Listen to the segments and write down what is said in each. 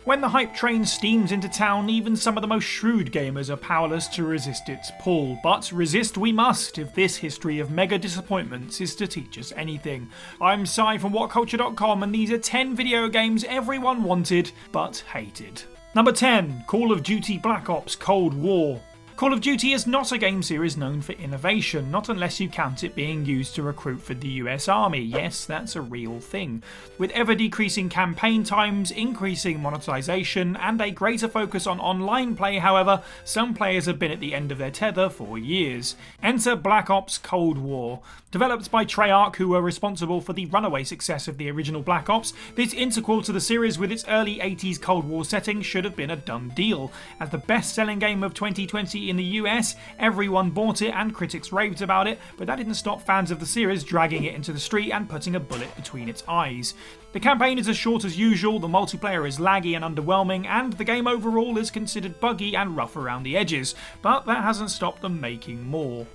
When the hype train steams into town, even some of the most shrewd gamers are powerless to resist its pull. But resist we must if this history of mega disappointments is to teach us anything. I'm Si from WhatCulture.com, and these are 10 video games everyone wanted but hated. Number 10. Call of Duty Black Ops Cold War. Call of Duty is not a game series known for innovation, not unless you count it being used to recruit for the US Army. Yes, that's a real thing. With ever decreasing campaign times, increasing monetization, and a greater focus on online play, however, some players have been at the end of their tether for years. Enter Black Ops Cold War. Developed by Treyarch, who were responsible for the runaway success of the original Black Ops, this interquel to the series with its early 80s Cold War setting should have been a done deal. As the best-selling game of 2020 in the US, everyone bought it and critics raved about it, but that didn't stop fans of the series dragging it into the street and putting a bullet between its eyes. The campaign is as short as usual, the multiplayer is laggy and underwhelming, and the game overall is considered buggy and rough around the edges, but that hasn't stopped them making more.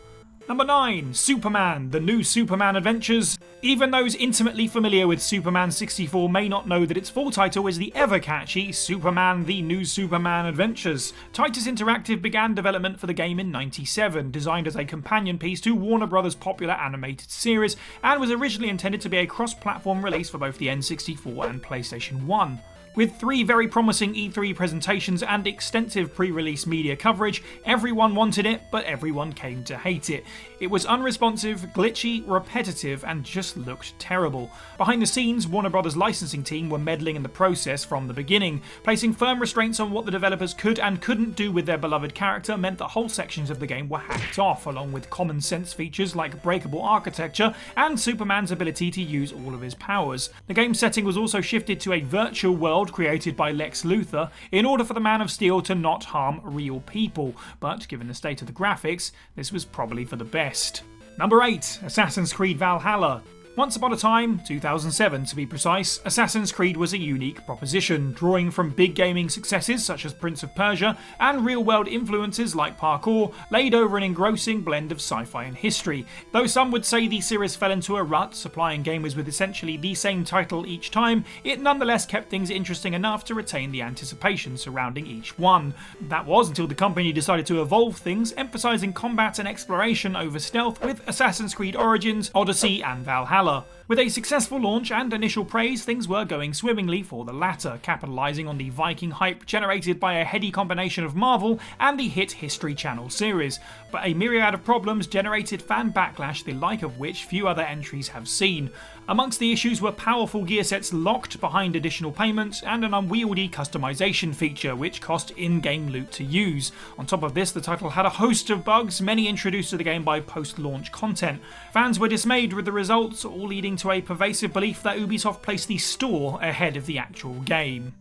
Number 9. Superman, The New Superman Adventures. Even those intimately familiar with Superman 64 may not know that its full title is the ever-catchy Superman, The New Superman Adventures. Titus Interactive began development for the game in '97, designed as a companion piece to Warner Bros.' popular animated series, and was originally intended to be a cross-platform release for both the N64 and PlayStation 1. With 3 very promising E3 presentations and extensive pre-release media coverage, everyone wanted it, but everyone came to hate it. It was unresponsive, glitchy, repetitive, and just looked terrible. Behind the scenes, Warner Bros. Licensing team were meddling in the process from the beginning. Placing firm restraints on what the developers could and couldn't do with their beloved character meant that whole sections of the game were hacked off, along with common sense features like breakable architecture and Superman's ability to use all of his powers. The game setting was also shifted to a virtual world created by Lex Luthor in order for the Man of Steel to not harm real people, but given the state of the graphics, this was probably for the best. Number 8. Assassin's Creed Valhalla. Once upon a time, 2007 to be precise, Assassin's Creed was a unique proposition, drawing from big gaming successes such as Prince of Persia and real-world influences like parkour, laid over an engrossing blend of sci-fi and history. Though some would say the series fell into a rut, supplying gamers with essentially the same title each time, it nonetheless kept things interesting enough to retain the anticipation surrounding each one. That was until the company decided to evolve things, emphasizing combat and exploration over stealth with Assassin's Creed Origins, Odyssey and Valhalla. With a successful launch and initial praise, things were going swimmingly for the latter, capitalising on the Viking hype generated by a heady combination of Marvel and the hit History Channel series. But a myriad of problems generated fan backlash, the like of which few other entries have seen. Amongst the issues were powerful gear sets locked behind additional payments and an unwieldy customization feature which cost in-game loot to use. On top of this, the title had a host of bugs, many introduced to the game by post-launch content. Fans were dismayed with the results, all leading to a pervasive belief that Ubisoft placed the store ahead of the actual game.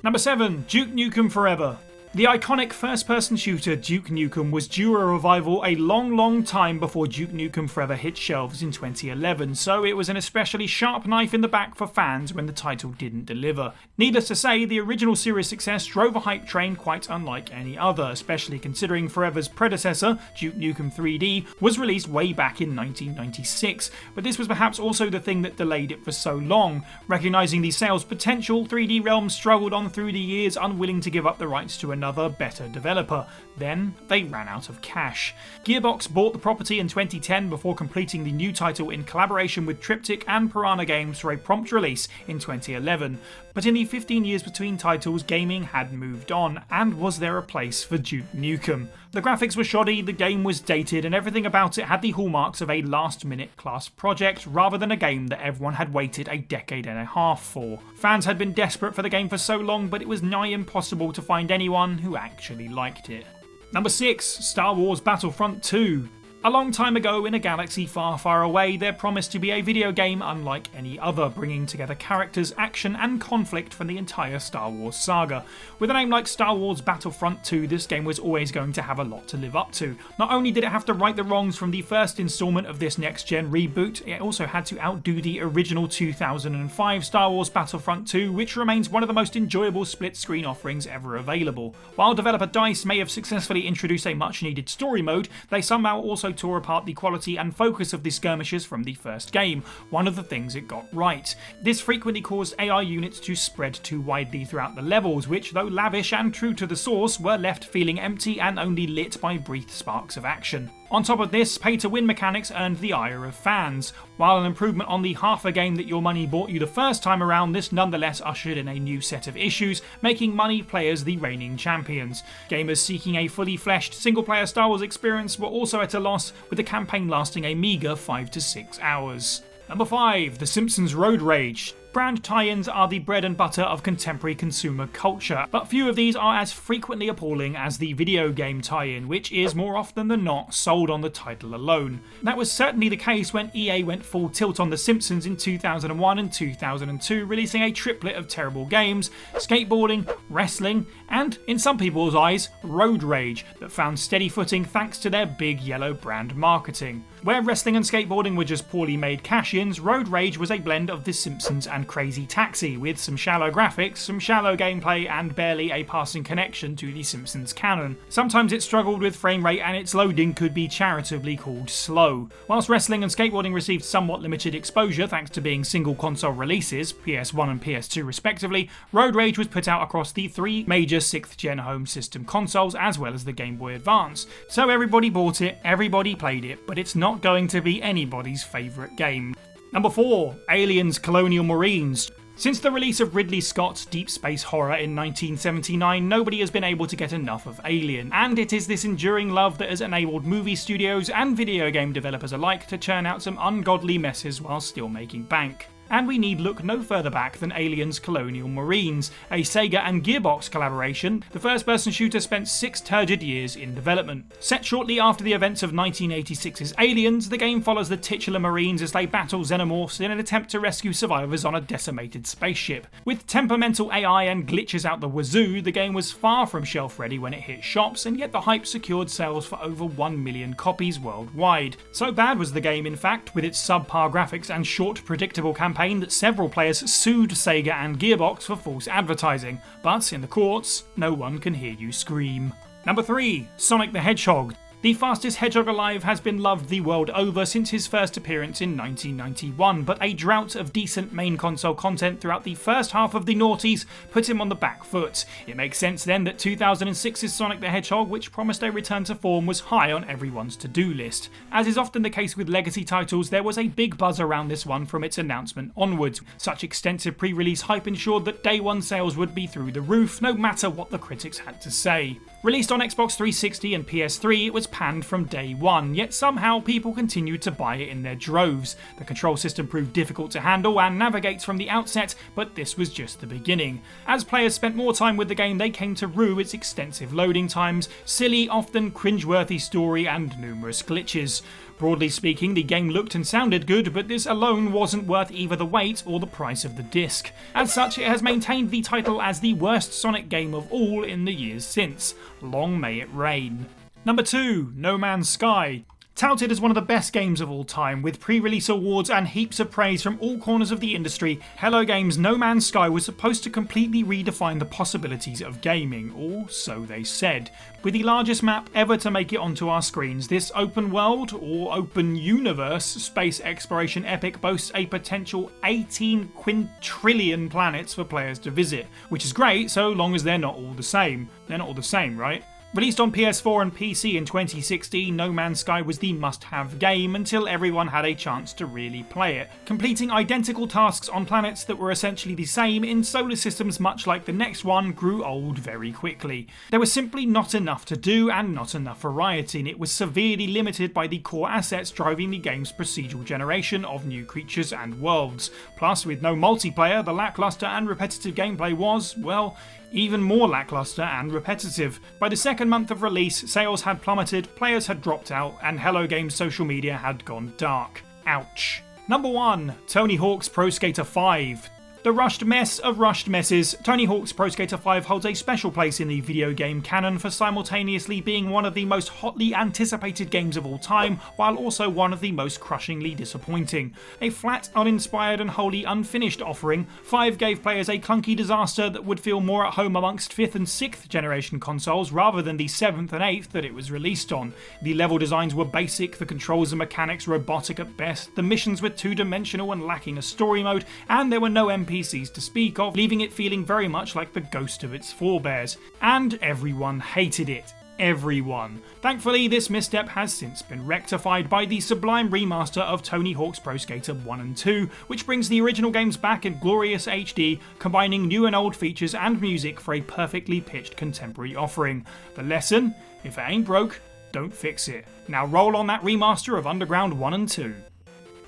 Number 7. Duke Nukem Forever. The iconic first-person shooter Duke Nukem was due a revival a long time before Duke Nukem Forever hit shelves in 2011, so it was an especially sharp knife in the back for fans when the title didn't deliver. Needless to say, the original series' success drove a hype train quite unlike any other, especially considering Forever's predecessor, Duke Nukem 3D, was released way back in 1996, but this was perhaps also the thing that delayed it for so long. Recognising the sales potential, 3D Realms struggled on through the years, unwilling to give up the rights to another better developer. Then they ran out of cash. Gearbox bought the property in 2010 before completing the new title in collaboration with Triptych and Piranha Games for a prompt release in 2011. But in the 15 years between titles, gaming had moved on, and was there a place for Duke Nukem? The graphics were shoddy, the game was dated, and everything about it had the hallmarks of a last-minute class project rather than a game that everyone had waited a decade and a half for. Fans had been desperate for the game for so long, but it was nigh impossible to find anyone who actually liked it. Number 6. Star Wars Battlefront 2. A long time ago, in a galaxy far, far away, there promised to be a video game unlike any other, bringing together characters, action and conflict from the entire Star Wars saga. With a name like Star Wars Battlefront 2, this game was always going to have a lot to live up to. Not only did it have to right the wrongs from the first installment of this next-gen reboot, it also had to outdo the original 2005 Star Wars Battlefront 2, which remains one of the most enjoyable split-screen offerings ever available. While developer DICE may have successfully introduced a much-needed story mode, they somehow also tore apart the quality and focus of the skirmishes from the first game, one of the things it got right. This frequently caused AI units to spread too widely throughout the levels, which, though lavish and true to the source, were left feeling empty and only lit by brief sparks of action. On top of this, pay-to-win mechanics earned the ire of fans. While an improvement on the half a game that your money bought you the first time around, this nonetheless ushered in a new set of issues, making money players the reigning champions. Gamers seeking a fully fleshed single-player Star Wars experience were also at a loss, with the campaign lasting a meagre 5 to 6 hours. Number 5. The Simpsons Road Rage. Brand tie-ins are the bread and butter of contemporary consumer culture, but few of these are as frequently appalling as the video game tie-in, which is more often than not sold on the title alone. That was certainly the case when EA went full tilt on The Simpsons in 2001 and 2002, releasing a triplet of terrible games: skateboarding, wrestling, and, in some people's eyes, road rage, that found steady footing thanks to their big yellow brand marketing. Where wrestling and skateboarding were just poorly made cash-ins, road rage was a blend of The Simpsons and Crazy Taxi, with some shallow graphics, some shallow gameplay, and barely a passing connection to The Simpsons canon. Sometimes it struggled with frame rate and its loading could be charitably called slow. Whilst wrestling and skateboarding received somewhat limited exposure thanks to being single console releases, PS1 and PS2 respectively, Road Rage was put out across the 3 major 6th gen home system consoles as well as the Game Boy Advance. So everybody bought it, everybody played it, but it's not going to be anybody's favourite game. Number 4. Aliens Colonial Marines. Since the release of Ridley Scott's deep space horror in 1979, nobody has been able to get enough of Alien, and it is this enduring love that has enabled movie studios and video game developers alike to churn out some ungodly messes while still making bank. And we need look no further back than Aliens Colonial Marines, a Sega and Gearbox collaboration. The first-person shooter spent 6 turgid years in development. Set shortly after the events of 1986's Aliens, the game follows the titular Marines as they battle xenomorphs in an attempt to rescue survivors on a decimated spaceship. With temperamental AI and glitches out the wazoo, the game was far from shelf-ready when it hit shops, and yet the hype secured sales for over 1 million copies worldwide. So bad was the game, in fact, with its subpar graphics and short, predictable campaign, that several players sued Sega and Gearbox for false advertising, but in the courts, no one can hear you scream. Number 3. Sonic the Hedgehog. The fastest hedgehog alive has been loved the world over since his first appearance in 1991, but a drought of decent main console content throughout the first half of the noughties put him on the back foot. It makes sense then that 2006's Sonic the Hedgehog, which promised a return to form, was high on everyone's to-do list. As is often the case with legacy titles, there was a big buzz around this one from its announcement onwards. Such extensive pre-release hype ensured that day one sales would be through the roof, no matter what the critics had to say. Released on Xbox 360 and PS3, it was panned from day one, yet somehow people continued to buy it in their droves. The control system proved difficult to handle and navigate from the outset, but this was just the beginning. As players spent more time with the game, they came to rue its extensive loading times, silly, often cringeworthy story, and numerous glitches. Broadly speaking, the game looked and sounded good, but this alone wasn't worth either the wait or the price of the disc. As such, it has maintained the title as the worst Sonic game of all in the years since. Long may it reign. Number 2. No Man's Sky. Touted as one of the best games of all time, with pre-release awards and heaps of praise from all corners of the industry, Hello Games' No Man's Sky was supposed to completely redefine the possibilities of gaming, or so they said. With the largest map ever to make it onto our screens, this open world, or open universe, space exploration epic boasts a potential 18 quintillion planets for players to visit, which is great so long as they're not all the same. They're not all the same, right? Released on PS4 and PC in 2016, No Man's Sky was the must-have game until everyone had a chance to really play it, completing identical tasks on planets that were essentially the same in solar systems much like the next one grew old very quickly. There was simply not enough to do and not enough variety, and it was severely limited by the core assets driving the game's procedural generation of new creatures and worlds. Plus, with no multiplayer, the lackluster and repetitive gameplay was, well, even more lackluster and repetitive. By the second month of release, sales had plummeted, players had dropped out, and Hello Games' social media had gone dark. Ouch. Number 1. Tony Hawk's Pro Skater 5. The rushed mess of rushed messes, Tony Hawk's Pro Skater 5 holds a special place in the video game canon for simultaneously being one of the most hotly anticipated games of all time, while also one of the most crushingly disappointing. A flat, uninspired and wholly unfinished offering, 5 gave players a clunky disaster that would feel more at home amongst 5th and 6th generation consoles rather than the 7th and 8th that it was released on. The level designs were basic, the controls and mechanics robotic at best, the missions were two-dimensional and lacking a story mode, and there were no NPCs to speak of, leaving it feeling very much like the ghost of its forebears. And everyone hated it. Everyone. Thankfully, this misstep has since been rectified by the sublime remaster of Tony Hawk's Pro Skater 1 and 2, which brings the original games back in glorious HD, combining new and old features and music for a perfectly pitched contemporary offering. The lesson? If it ain't broke, don't fix it. Now roll on that remaster of Underground 1 and 2.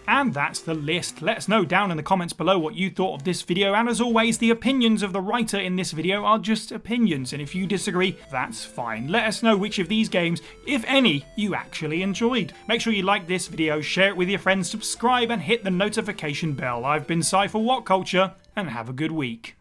And that's the list. Let us know down in the comments below what you thought of this video, and as always, the opinions of the writer in this video are just opinions, and if you disagree, that's fine. Let us know which of these games, if any, you actually enjoyed. Make sure you like this video, share it with your friends, subscribe, and hit the notification bell. I've been Cy for WhatCulture, and have a good week.